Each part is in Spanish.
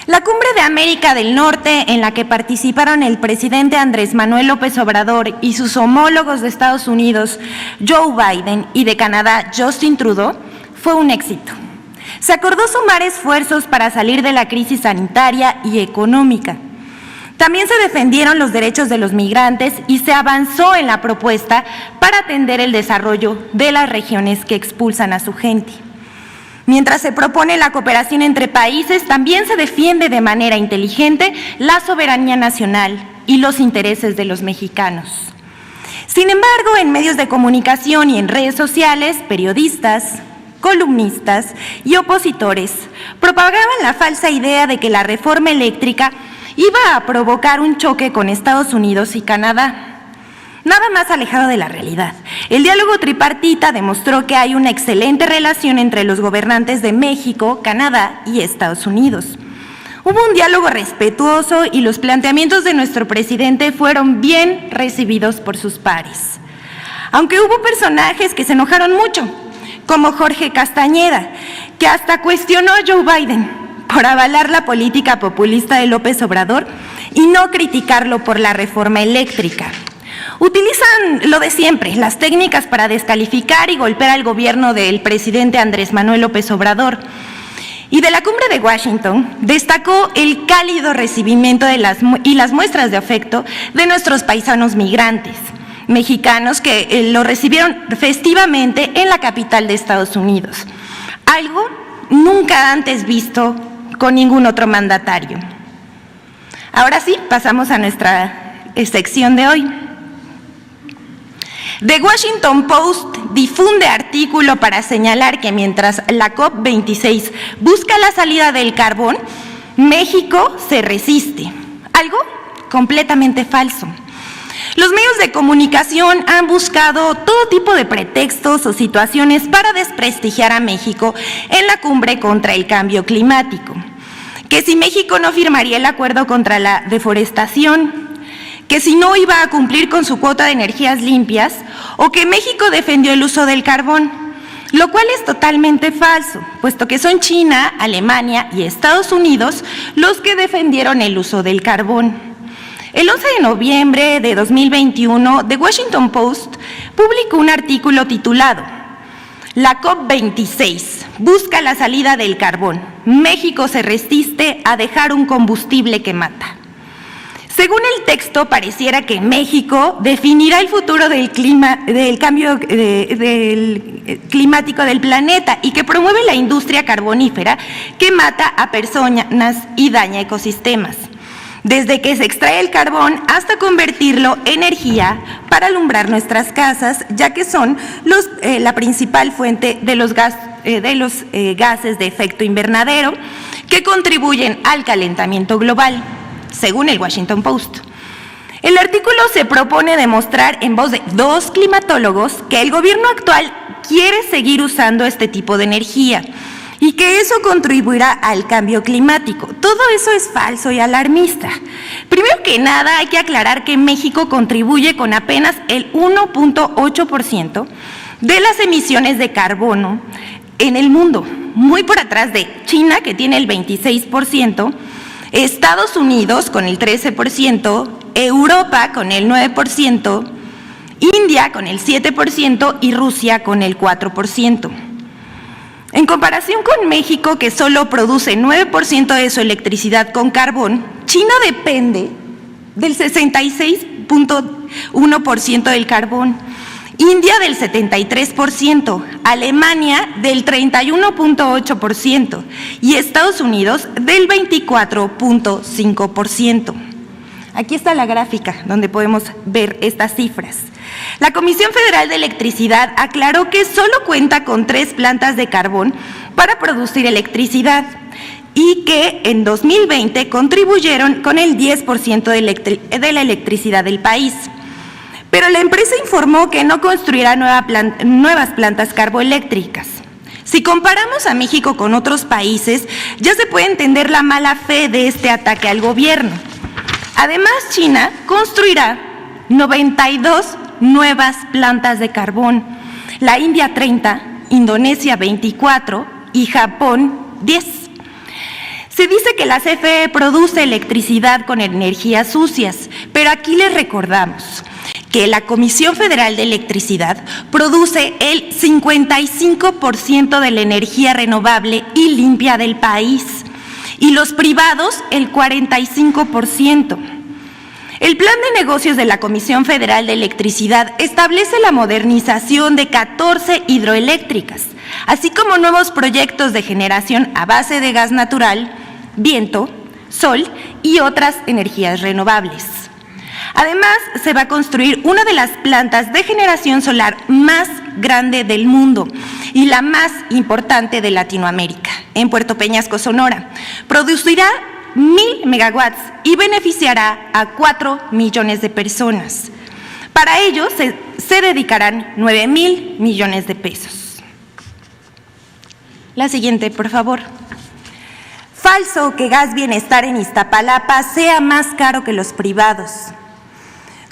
La Cumbre de América del Norte, en la que participaron el presidente Andrés Manuel López Obrador y sus homólogos de Estados Unidos, Joe Biden, y de Canadá, Justin Trudeau, fue un éxito. Se acordó sumar esfuerzos para salir de la crisis sanitaria y económica. También se defendieron los derechos de los migrantes y se avanzó en la propuesta para atender el desarrollo de las regiones que expulsan a su gente. Mientras se propone la cooperación entre países, también se defiende de manera inteligente la soberanía nacional y los intereses de los mexicanos. Sin embargo, en medios de comunicación y en redes sociales, periodistas, columnistas y opositores propagaban la falsa idea de que la reforma eléctrica iba a provocar un choque con Estados Unidos y Canadá. Nada más alejado de la realidad. El diálogo tripartita demostró que hay una excelente relación entre los gobernantes de México, Canadá y Estados Unidos. Hubo un diálogo respetuoso y los planteamientos de nuestro presidente fueron bien recibidos por sus pares. Aunque hubo personajes que se enojaron mucho, como Jorge Castañeda, que hasta cuestionó a Joe Biden por avalar la política populista de López Obrador y no criticarlo por la reforma eléctrica. Utilizan lo de siempre, las técnicas para descalificar y golpear al gobierno del presidente Andrés Manuel López Obrador. Y de la Cumbre de Washington destacó el cálido recibimiento y las muestras de afecto de nuestros paisanos migrantes, mexicanos que lo recibieron festivamente en la capital de Estados Unidos, algo nunca antes visto con ningún otro mandatario. Ahora sí, pasamos a nuestra sección de hoy. The Washington Post difunde artículo para señalar que mientras la COP26 busca la salida del carbón, México se resiste. Algo completamente falso. Los medios de comunicación han buscado todo tipo de pretextos o situaciones para desprestigiar a México en la cumbre contra el cambio climático. Que si México no firmaría el acuerdo contra la deforestación, que si no iba a cumplir con su cuota de energías limpias, o que México defendió el uso del carbón, lo cual es totalmente falso, puesto que son China, Alemania y Estados Unidos los que defendieron el uso del carbón. El 11 de noviembre de 2021, The Washington Post publicó un artículo titulado La COP26 busca la salida del carbón. México se resiste a dejar un combustible que mata. Según el texto, pareciera que México definirá el futuro del cambio climático del planeta y que promueve la industria carbonífera que mata a personas y daña ecosistemas. Desde que se extrae el carbón hasta convertirlo en energía para alumbrar nuestras casas, ya que son la principal fuente de los gases de efecto invernadero que contribuyen al calentamiento global, según el Washington Post. El artículo se propone demostrar en voz de dos climatólogos que el gobierno actual quiere seguir usando este tipo de energía y que eso contribuirá al cambio climático. Todo eso es falso y alarmista. Primero que nada, hay que aclarar que México contribuye con apenas el 1.8% de las emisiones de carbono en el mundo, muy por atrás de China, que tiene el 26%, Estados Unidos con el 13%, Europa con el 9%, India con el 7% y Rusia con el 4%. En comparación con México, que solo produce 9% de su electricidad con carbón, China depende del 66.1% del carbón, India del 73%, Alemania del 31.8% y Estados Unidos del 24.5%. Aquí está la gráfica donde podemos ver estas cifras. La Comisión Federal de Electricidad aclaró que solo cuenta con 3 plantas de carbón para producir electricidad y que en 2020 contribuyeron con el 10% de la electricidad del país. Pero la empresa informó que no construirá nuevas plantas carboeléctricas. Si comparamos a México con otros países, ya se puede entender la mala fe de este ataque al gobierno. Además, China construirá 92 nuevas plantas de carbón, la India 30, Indonesia 24 y Japón 10. Se dice que la CFE produce electricidad con energías sucias, pero aquí les recordamos que la Comisión Federal de Electricidad produce el 55% de la energía renovable y limpia del país, y los privados el 45%. El plan de negocios de la Comisión Federal de Electricidad establece la modernización de 14 hidroeléctricas, así como nuevos proyectos de generación a base de gas natural, viento, sol y otras energías renovables. Además, se va a construir una de las plantas de generación solar más grande del mundo y la más importante de Latinoamérica, en Puerto Peñasco, Sonora. Producirá 1,000 megawatts y beneficiará a 4 millones de personas. Para ello se dedicarán 9,000 millones de pesos. La siguiente, por favor. Falso que Gas Bienestar en Iztapalapa sea más caro que los privados.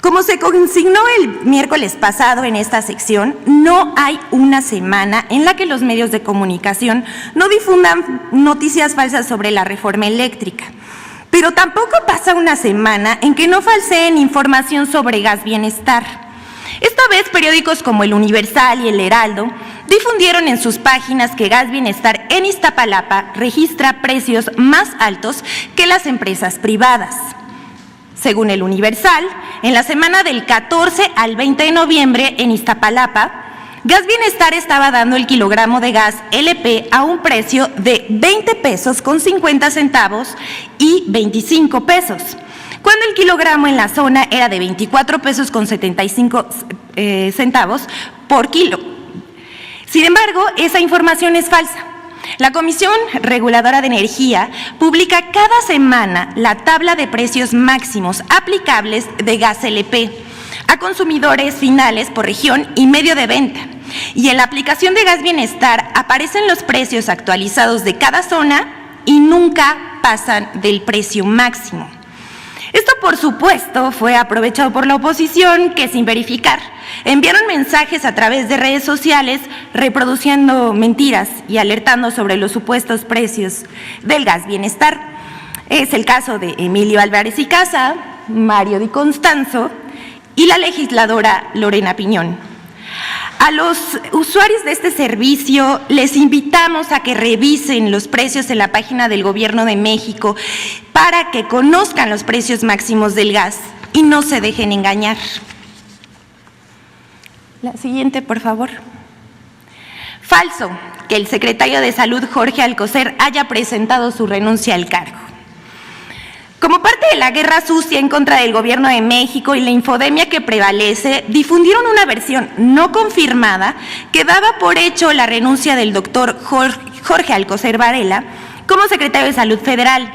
Como se consignó el miércoles pasado en esta sección, no hay una semana en la que los medios de comunicación no difundan noticias falsas sobre la reforma eléctrica. Pero tampoco pasa una semana en que no falseen información sobre Gas Bienestar. Esta vez periódicos como El Universal y El Heraldo difundieron en sus páginas que Gas Bienestar en Iztapalapa registra precios más altos que las empresas privadas. Según El Universal, en la semana del 14 al 20 de noviembre en Iztapalapa, Gas Bienestar estaba dando el kilogramo de gas LP a un precio de 20 pesos con 50 centavos y 25 pesos, cuando el kilogramo en la zona era de 24 pesos con 75 centavos por kilo. Sin embargo, esa información es falsa. La Comisión Reguladora de Energía publica cada semana la tabla de precios máximos aplicables de gas LP a consumidores finales por región y medio de venta. Y en la aplicación de Gas Bienestar aparecen los precios actualizados de cada zona y nunca pasan del precio máximo. Esto, por supuesto, fue aprovechado por la oposición que, sin verificar, enviaron mensajes a través de redes sociales reproduciendo mentiras y alertando sobre los supuestos precios del Gas Bienestar. Es el caso de Emilio Álvarez y Casa, Mario Di Constanzo y la legisladora Lorena Piñón. A los usuarios de este servicio les invitamos a que revisen los precios en la página del Gobierno de México para que conozcan los precios máximos del gas y no se dejen engañar. La siguiente, por favor. Falso que el secretario de Salud, Jorge Alcocer, haya presentado su renuncia al cargo. Como parte de la guerra sucia en contra del Gobierno de México y la infodemia que prevalece, difundieron una versión no confirmada que daba por hecho la renuncia del doctor Jorge Alcocer Varela como secretario de Salud Federal.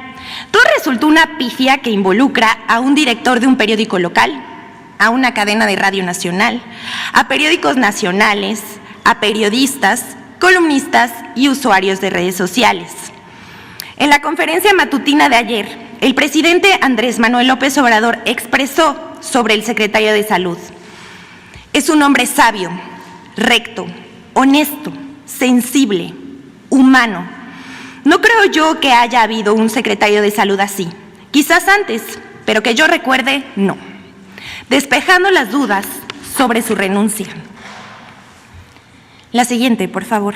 Todo resultó una pifia que involucra a un director de un periódico local, a una cadena de radio nacional, a periódicos nacionales, a periodistas, columnistas y usuarios de redes sociales. En la conferencia matutina de ayer, el presidente Andrés Manuel López Obrador expresó sobre el secretario de Salud: es un hombre sabio, recto, honesto, sensible, humano. No creo yo que haya habido un secretario de Salud así. Quizás antes, pero que yo recuerde, no. Despejando las dudas sobre su renuncia. La siguiente, por favor.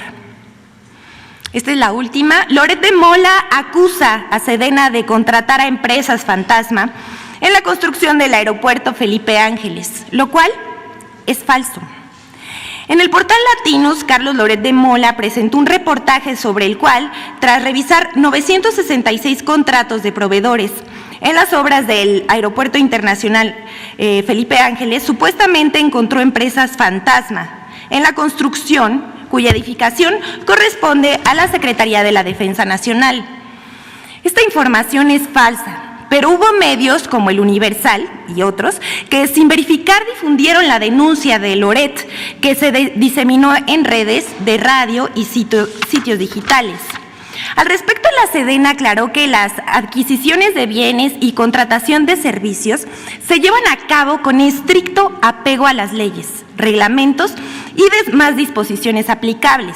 Esta es la última. Loret de Mola acusa a Sedena de contratar a empresas fantasma en la construcción del aeropuerto Felipe Ángeles, lo cual es falso. En el portal Latinus, Carlos Loret de Mola presentó un reportaje sobre el cual, tras revisar 966 contratos de proveedores en las obras del Aeropuerto Internacional Felipe Ángeles, supuestamente encontró empresas fantasma en la construcción, cuya edificación corresponde a la Secretaría de la Defensa Nacional. Esta información es falsa, pero hubo medios como El Universal y otros que sin verificar difundieron la denuncia de Loret, que se diseminó en redes de radio y sitios digitales. Al respecto, la Sedena aclaró que las adquisiciones de bienes y contratación de servicios se llevan a cabo con estricto apego a las leyes, reglamentos y demás disposiciones aplicables.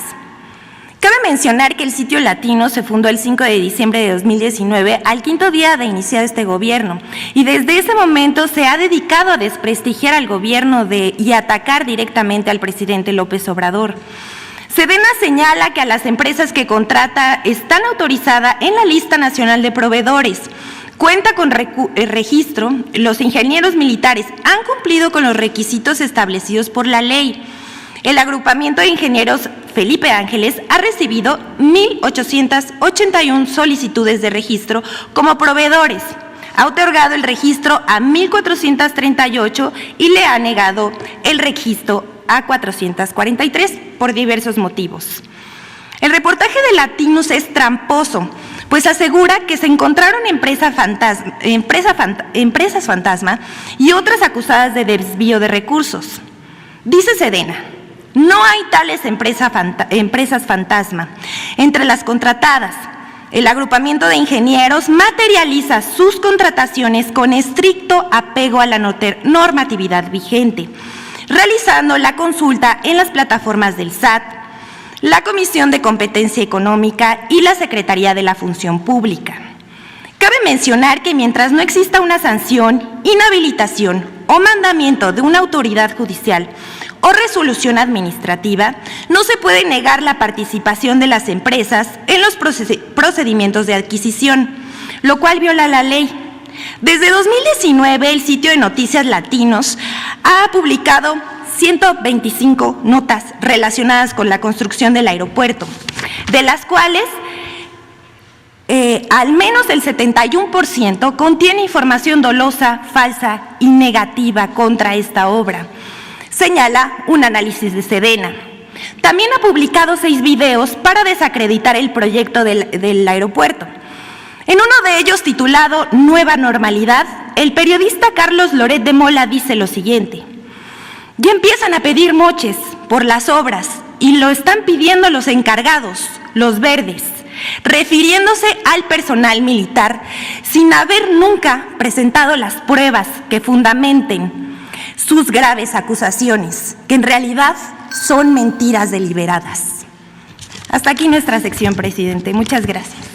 Cabe mencionar que el sitio Latino se fundó el 5 de diciembre de 2019, al quinto día de iniciar este gobierno, y desde ese momento se ha dedicado a desprestigiar al gobierno y atacar directamente al presidente López Obrador. Sedena señala que a las empresas que contrata están autorizadas en la lista nacional de proveedores. Cuenta con registro, los ingenieros militares han cumplido con los requisitos establecidos por la ley. El agrupamiento de ingenieros Felipe Ángeles ha recibido 1,881 solicitudes de registro como proveedores. Ha otorgado el registro a 1,438 y le ha negado el registro a 443 por diversos motivos. El reportaje de Latinos es tramposo, pues asegura que se encontraron empresas fantasma y otras acusadas de desvío de recursos. Dice Sedena: no hay tales empresas fantasma. Entre las contratadas, el agrupamiento de ingenieros materializa sus contrataciones con estricto apego a la normatividad vigente, realizando la consulta en las plataformas del SAT, la Comisión de Competencia Económica y la Secretaría de la Función Pública. Cabe mencionar que mientras no exista una sanción, inhabilitación o mandamiento de una autoridad judicial o resolución administrativa, no se puede negar la participación de las empresas en los procedimientos de adquisición, lo cual viola la ley. Desde 2019, el sitio de noticias Latinos ha publicado 125 notas relacionadas con la construcción del aeropuerto, de las cuales al menos el 71% contiene información dolosa, falsa y negativa contra esta obra, señala un análisis de Sedena. También ha publicado 6 videos para desacreditar el proyecto del aeropuerto. En uno de ellos, titulado Nueva Normalidad, el periodista Carlos Loret de Mola dice lo siguiente: ya empiezan a pedir moches por las obras y lo están pidiendo los encargados, los verdes, refiriéndose al personal militar sin haber nunca presentado las pruebas que fundamenten sus graves acusaciones, que en realidad son mentiras deliberadas. Hasta aquí nuestra sección, presidente. Muchas gracias.